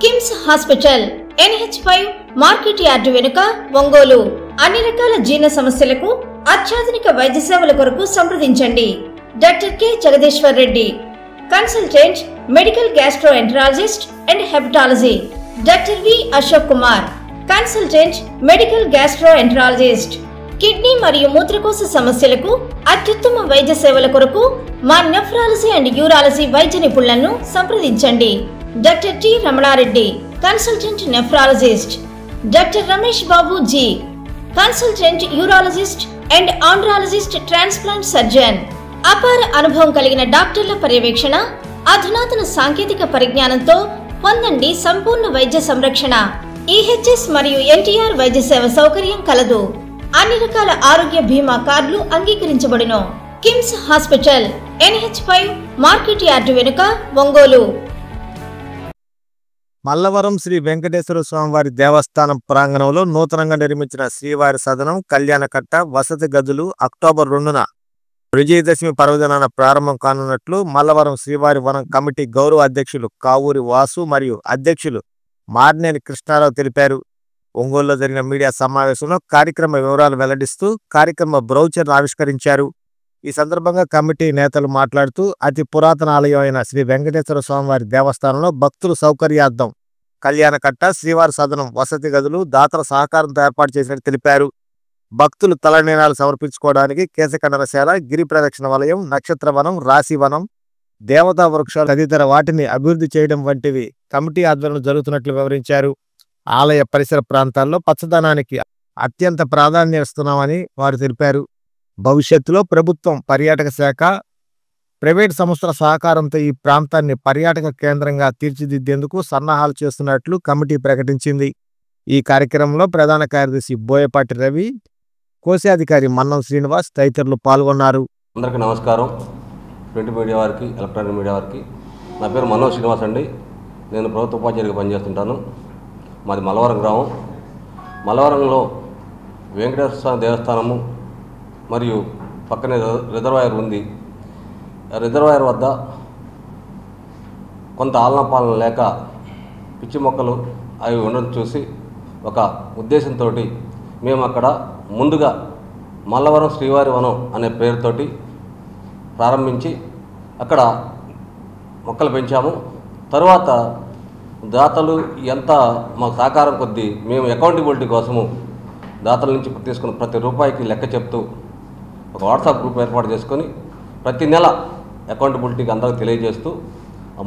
KIMS hospital NH5 market yard వెనుక ఒంగోలు. అన్ని రకాల జీర్ణ సమస్యలకు అత్యాధునిక వైద్య సేవల కొరకు సంప్రదించండి. Doctor K Jagadishwar Reddy, consultant medical gastroenterologist and hepatology. Doctor V Ashok Kumar, consultant medical gastroenterologist. Kidney మరియు మూత్రకోశ సమస్యలకు అత్యుత్తమ వైద్య సేవల కొరకు మా నెఫ్రాలజీ అండ్ యూరాలజీ వైద్య నిపుణులను సంప్రదించండి. Doctor T Ramana Reddy, consultant nephrologist. Doctor Ramesh Babu ji, consultant urologist and andrologist, transplant surgeon. అపార అనుభవం కలిగిన డాక్టర్ల పర్యవేక్షణ, అధునాతన సాంకేతిక పరిజ్ఞానంతో పొందండి సంపూర్ణ వైద్య సంరక్షణ. EHS మరియు NTR వైద్య సేవ సౌకర్యం కలదు. అన్ని రకాల ఆరోగ్య బీమా కార్డులు అంగీకరించబడును. KIMS hospital NH5 market yard వెనుక ఒంగోలు. మల్లవరం శ్రీ వెంకటేశ్వర స్వామివారి దేవస్థానం ప్రాంగణంలో నూతనంగా నిర్మించిన శ్రీవారి సదనం, కళ్యాణకట్ట, వసతి గదులు అక్టోబర్ 2న విజయదశమి పర్వదినాన ప్రారంభం కానున్నట్లు మల్లవరం శ్రీవారి వనం కమిటీ గౌరవ అధ్యక్షులు కావూరి వాసు మరియు అధ్యక్షులు మార్నేని కృష్ణారావు తెలిపారు. ఒంగోలులో జరిగిన మీడియా సమావేశంలో కార్యక్రమ వివరాలు వెల్లడిస్తూ కార్యక్రమ బ్రౌచర్ను ఆవిష్కరించారు. ఈ సందర్భంగా కమిటీ నేతలు మాట్లాడుతూ అతి పురాతన ఆలయం అయిన శ్రీ వెంకటేశ్వర స్వామివారి దేవస్థానంలో భక్తుల సౌకర్యార్థం కళ్యాణకట్ట, శ్రీవారి సదనం, వసతి గదులు దాతల సహకారంతో ఏర్పాటు చేసినట్టు తెలిపారు. భక్తులు తలనీలాలు సమర్పించుకోవడానికి కేశఖండనశాల, గిరి ప్రదక్షిణ వలయం, నక్షత్ర వనం, రాశి వనం, దేవతా వృక్షాలు తదితర వాటిని అభివృద్ధి చేయడం వంటివి కమిటీ ఆధ్వర్యంలో జరుగుతున్నట్లు వివరించారు. ఆలయ పరిసర ప్రాంతాల్లో పచ్చదనానికి అత్యంత ప్రాధాన్యత ఇస్తున్నామని వారు తెలిపారు. భవిష్యత్తులో ప్రభుత్వం, పర్యాటక శాఖ, ప్రైవేట్ సంస్థల సహకారంతో ఈ ప్రాంతాన్ని పర్యాటక కేంద్రంగా తీర్చిదిద్దేందుకు సన్నాహాలు చేస్తున్నట్లు కమిటీ ప్రకటించింది. ఈ కార్యక్రమంలో ప్రధాన కార్యదర్శి బోయపాటి రవి, కోశాధికారి మన్నం శ్రీనివాస్ తదితరులు పాల్గొన్నారు. అందరికీ నమస్కారం. ప్రింట్ మీడియా వారికి, ఎలక్ట్రానిక్ మీడియా వారికి. నా పేరు మన్నం శ్రీనివాస్ అండి. నేను ప్రభుత్వ ఉపాధ్యాయుడిగా పనిచేస్తుంటాను. మాది మల్లవరం గ్రామం. మల్లవరంలో వెంకటేశ్వర స్వామి దేవస్థానము మరియు పక్కనే రిజర్వాయర్ ఉంది. రిజర్వాయర్ వద్ద కొంత ఆలనా పాలన లేక పిచ్చి మొక్కలు అవి ఉండడం చూసి ఒక ఉద్దేశంతో మేము అక్కడ ముందుగా మల్లవరం శ్రీవారి వనం అనే పేరుతోటి ప్రారంభించి అక్కడ మొక్కలు పెంచాము. తరువాత దాతలు ఎంత మాకు సహకారం కొద్దీ మేము అకౌంటబిలిటీ కోసము దాతల నుంచి తీసుకున్న ప్రతి రూపాయికి లెక్క చెప్తూ ఒక వాట్సాప్ గ్రూప్ ఏర్పాటు చేసుకొని ప్రతి నెల అకౌంటబిలిటీకి అందరికీ తెలియజేస్తూ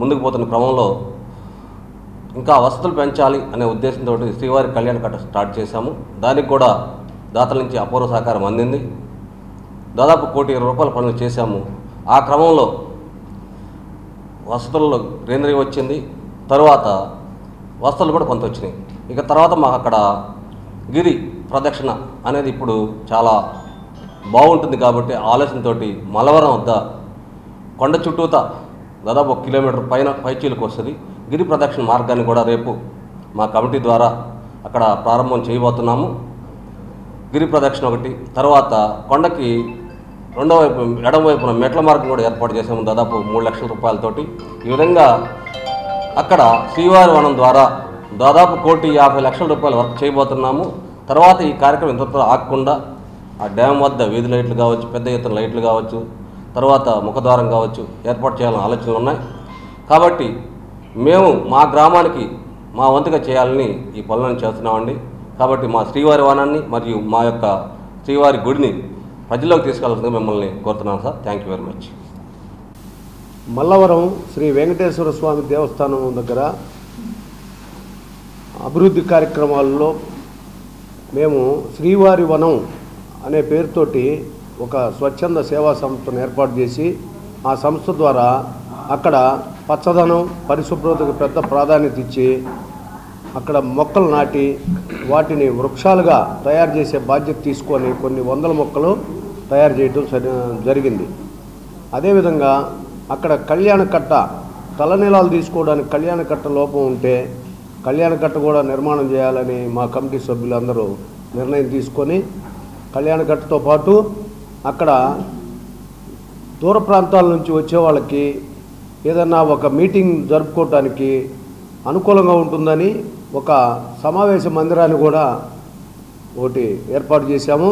ముందుకు పోతున్న క్రమంలో ఇంకా వసతులు పెంచాలి అనే ఉద్దేశంతో శ్రీవారి కళ్యాణకట్ట స్టార్ట్ చేశాము. దానికి కూడా దాతల నుంచి అపూర్వ సహకారం అందింది. దాదాపు ₹1,20,00,000 పనులు చేశాము. ఆ క్రమంలో వసతుల్లో గ్రీనరీ వచ్చింది. తరువాత వసతులు కూడా కొంత వచ్చినాయి. ఇక తర్వాత మాకు అక్కడ గిరి ప్రదక్షిణ అనేది ఇప్పుడు చాలా బాగుంటుంది కాబట్టి ఆలోచనతో మల్లవరం వద్ద కొండ చుట్టూతా దాదాపు 1 కిలోమీటర్ పైచీలకు వస్తుంది. గిరి ప్రదక్షిణ మార్గాన్ని కూడా రేపు మా కమిటీ ద్వారా అక్కడ ప్రారంభం చేయబోతున్నాము. గిరి ప్రదక్షిణ ఒకటి, తర్వాత కొండకి రెండో వైపు ఎడమ వైపున మెట్ల మార్గం కూడా ఏర్పాటు చేసాము దాదాపు ₹3 లక్షల. ఈ విధంగా అక్కడ శ్రీవారి వనం ద్వారా దాదాపు ₹1,50,00,000 వర్క్ చేయబోతున్నాము. తర్వాత ఈ కార్యక్రమం ఇంతతో ఆగకుండా ఆ డ్యామ్ వద్ద వీధి లైట్లు కావచ్చు, పెద్ద ఎత్తున లైట్లు కావచ్చు, తర్వాత ముఖద్వారం కావచ్చు ఏర్పాటు చేయాలని ఆలోచనలు ఉన్నాయి. కాబట్టి మేము మా గ్రామానికి మా వంతుగా చేయాలని ఈ పనులను చేస్తున్నామండి. కాబట్టి మా శ్రీవారి వనాన్ని మరియు మా యొక్క శ్రీవారి గుడిని ప్రజల్లోకి తీసుకెళ్లాల్సిందిగా మిమ్మల్ని కోరుతున్నాను sir. Thank you very much. Mallavaram Sri Venkateswara Swamy దేవస్థానం దగ్గర అభివృద్ధి కార్యక్రమాల్లో మేము శ్రీవారి వనం అనే పేరుతోటి ఒక స్వచ్ఛంద సేవా సంస్థను ఏర్పాటు చేసి ఆ సంస్థ ద్వారా అక్కడ పచ్చదనం, పరిశుభ్రతకు పెద్ద ప్రాధాన్యత ఇచ్చి అక్కడ మొక్కలు నాటి వాటిని వృక్షాలుగా తయారు చేసే బాధ్యత తీసుకొని కొన్ని వందల మొక్కలు తయారు చేయడం జరిగింది. అదేవిధంగా అక్కడ కళ్యాణకట్ట, తలనీలాలు తీసుకోవడానికి కళ్యాణకట్ట లోపం ఉంటే కళ్యాణకట్ట కూడా నిర్మాణం చేయాలని మా కమిటీ సభ్యులందరూ నిర్ణయం తీసుకొని కళ్యాణకట్టతో పాటు అక్కడ దూర ప్రాంతాల నుంచి వచ్చే వాళ్ళకి ఏదన్నా ఒక మీటింగ్ జరుపుకోవటానికి అనుకూలంగా ఉంటుందని ఒక సమావేశ మందిరాన్ని కూడా ఒకటి ఏర్పాటు చేశాము.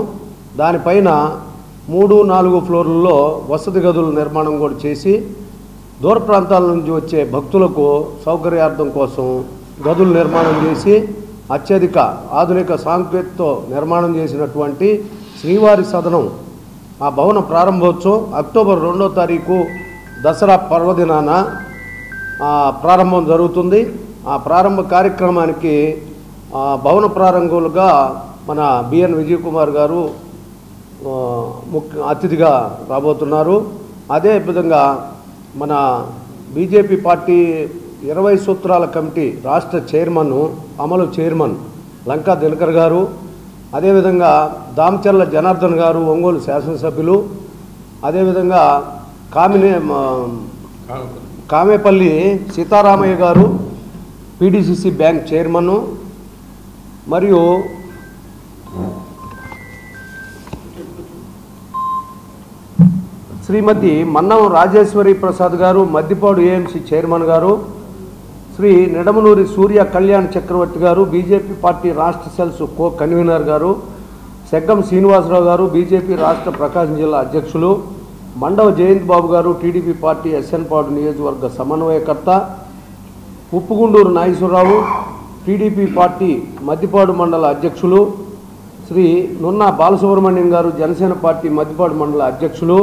దానిపైన 3-4 ఫ్లోర్లలో వసతి గదుల నిర్మాణం కూడా చేసి దూర ప్రాంతాల నుంచి వచ్చే భక్తులకు సౌకర్యార్థం కోసం గదులు నిర్మాణం చేసి అత్యధిక ఆధునిక సాంకేతికతో నిర్మాణం చేసినటువంటి శ్రీవారి సదనం ఆ భవన ప్రారంభోత్సవం అక్టోబర్ 2వ తారీఖు దసరా పర్వదినాన ప్రారంభం జరుగుతుంది. ఆ ప్రారంభ కార్యక్రమానికి భవన ప్రారంభకులుగా మన బిఎన్ విజయ్ కుమార్ గారు ముఖ్య అతిథిగా రాబోతున్నారు. అదేవిధంగా మన బీజేపీ పార్టీ 20 సూత్రాల కమిటీ రాష్ట్ర అమలు చైర్మన్ లంకా దినకర్ గారు, అదేవిధంగా దామచర్ల జనార్దన్ గారు ఒంగోలు శాసనసభ్యులు, అదేవిధంగా కామేపల్లి సీతారామయ్య గారు పీడీసీసీ బ్యాంక్ చైర్మన్, మరియు శ్రీమతి మన్నం రాజేశ్వరి ప్రసాద్ గారు మద్దిపాడు ఏఎంసీ చైర్మన్ గారు, శ్రీ నిడమనూరి సూర్య కళ్యాణ్ చక్రవర్తి గారు బీజేపీ పార్టీ రాష్ట్ర సెల్స్ కో కన్వీనర్ గారు, సెగ్గం శ్రీనివాసరావు గారు బీజేపీ రాష్ట్ర ప్రకాశం జిల్లా అధ్యక్షులు, మండవ జయంత్ బాబు గారు టీడీపీ పార్టీ ఎస్ఎన్పాడు నియోజకవర్గ సమన్వయకర్త, ఉప్పుగుండూరు నాగేశ్వరరావు టీడీపీ పార్టీ మద్దిపాడు మండల అధ్యక్షులు, శ్రీ నున్నా బాలసుబ్రహ్మణ్యం గారు జనసేన పార్టీ మద్దిపాడు మండల అధ్యక్షులు,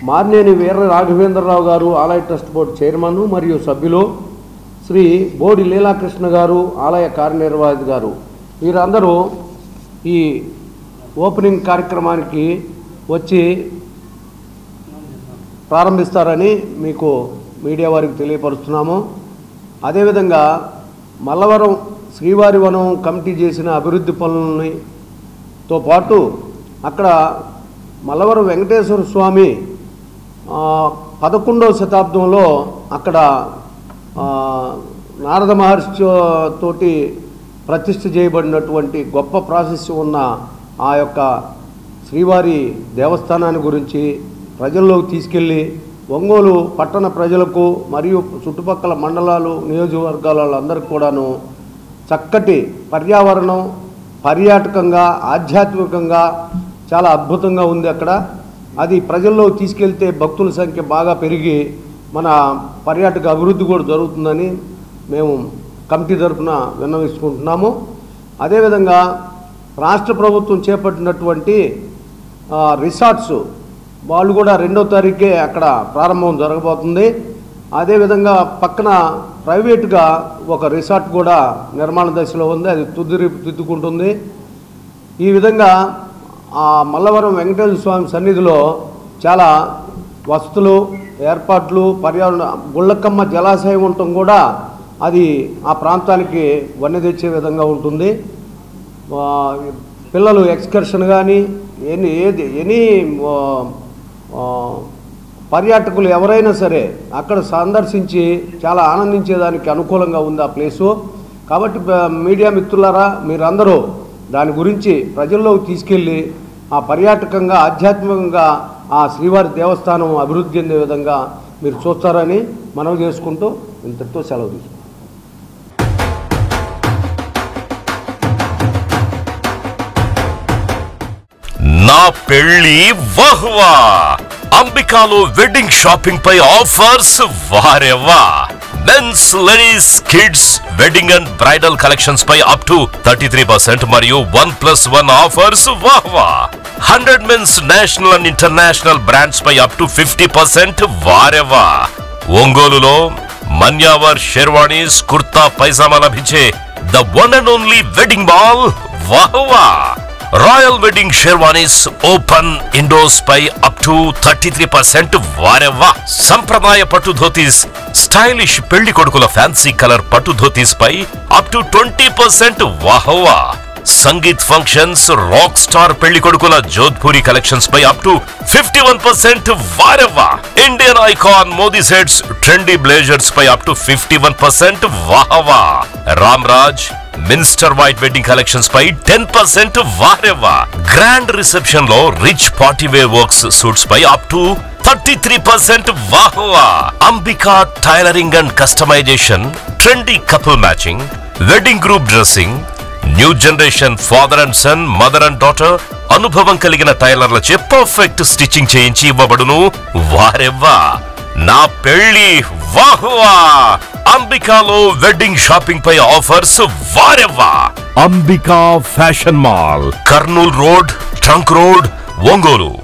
మార్నేని వీర రాఘవేంద్రరావు గారు ఆలయ ట్రస్ట్ బోర్డు చైర్మన్ మరియు సభ్యులు, శ్రీ బోడి లీలాకృష్ణ గారు ఆలయ కార్యనిర్వాహక గారు, వీరందరూ ఈ ఓపెనింగ్ కార్యక్రమానికి వచ్చి ప్రారంభిస్తారని మీకు మీడియా వారికి తెలియపరుస్తున్నాము. అదేవిధంగా మల్లవరం శ్రీవారి వనం కమిటీ చేసిన అభివృద్ధి పనులతో పాటు అక్కడ మల్లవరం వెంకటేశ్వర స్వామి 11వ శతాబ్దంలో అక్కడ నారద మహర్షి తోటి ప్రతిష్ఠ చేయబడినటువంటి గొప్ప ప్రాశస్త్యం ఉన్న ఆ యొక్క శ్రీవారి దేవస్థానాన్ని గురించి ప్రజల్లోకి తీసుకెళ్ళి ఒంగోలు పట్టణ ప్రజలకు మరియు చుట్టుపక్కల మండలాలు నియోజకవర్గాల వాళ్ళందరికీ కూడాను చక్కటి పర్యావరణం పర్యాటకంగా ఆధ్యాత్మికంగా చాలా అద్భుతంగా ఉంది అక్కడ. అది ప్రజల్లో తీసుకెళ్తే భక్తుల సంఖ్య బాగా పెరిగి మన పర్యాటక అభివృద్ధి కూడా జరుగుతుందని మేము కమిటీ తరఫున విన్నవించుకుంటున్నాము. అదేవిధంగా రాష్ట్ర ప్రభుత్వం చేపట్టినటువంటి రిసార్ట్స్ వాళ్ళు కూడా 2వ తారీఖే అక్కడ ప్రారంభం జరగబోతుంది. అదేవిధంగా పక్కన ప్రైవేటుగా ఒక రిసార్ట్ కూడా నిర్మాణ దశలో ఉంది, అది దిద్దుకుంటుంది. ఈ విధంగా మల్లవరం వెంకటేశ్వర స్వామి సన్నిధిలో చాలా వసతులు ఏర్పాట్లు పర్యావరణ గుళ్ళకమ్మ జలాశయం ఉండటం కూడా అది ఆ ప్రాంతానికి వన్నె తెచ్చే విధంగా ఉంటుంది. పిల్లలు ఎక్స్కర్షన్ కానీ ఎనీ పర్యాటకులు ఎవరైనా సరే అక్కడ సందర్శించి చాలా ఆనందించేదానికి అనుకూలంగా ఉంది ఆ ప్లేసు. కాబట్టి మీడియా మిత్రులారా మీరందరూ దాని గురించి ప్రజల్లోకి తీసుకెళ్ళి ఆ పర్యాటకంగా ఆధ్యాత్మికంగా ఆ శ్రీవారి దేవస్థానం అభివృద్ధి చెందే విధంగా మీరు చూస్తారని మనవి చేసుకుంటూ ఇంతటితో సెలవు తీసుకుంటాం. నా పెళ్లి వహ్వా అంబికాలో వెడ్డింగ్ షాపింగ్ పై ఆఫర్స్ వారెవా. Men's ladies kids wedding and bridal collections పై అప్ టు 33% మరియు 1+1 ఆఫర్స్ వాహ్వా. 100 men's national and international brands పై అప్ టు 50% వారెవా. ఒంగోలులో మన్యావర్ షెర్వాణీస్ కుర్తా పైజామా లభించే the one and only wedding mall వాహ్వా. రాయల్ వెడ్డింగ్ షెర్వానీస్ ఓపెన్ ఇండోర్స్ పై అప్ టు 33% వారెవ్వా. సంప్రదాయ పట్టు ధోతీస్ స్టైలిష్ పెళ్లి కొడుకుల ఫ్యాన్సీ కలర్ పట్టు ధోతీస్ పై అప్ టు 20% వాహ్వా. సంగీత్ ఫంక్షన్స్ రాక్ స్టార్ పెళ్లి కొడుకుల జోధ్పూరి కలెక్షన్స్ పై అప్ టు 51% వారెవ్వా. Indian icon Modi sets trendy blazers పై అప్ టు 51% వాహ్వా. Ram Raj minister white wedding collections పై 10% వారెవ్వా. గ్రాండ్ రిసెప్షన్ లో rich party wear works suits పై అప్ టు 33% వాహ్వా. Ambika tailoring and customisation, trendy couple matching, wedding group dressing, new generation father and son, mother and daughter అనుభవం కలిగిన టైలర్లచే perfect stitching చేయించి ఇవ్వబడును. వారెవ్వా నా పెళ్లి వాహ్వా. అంబికాలో వెడ్డింగ్ షాపింగ్ పై ఆఫర్స్ వారెవ్వా. Ambika fashion mall, Kurnool road, trunk road, Ongole.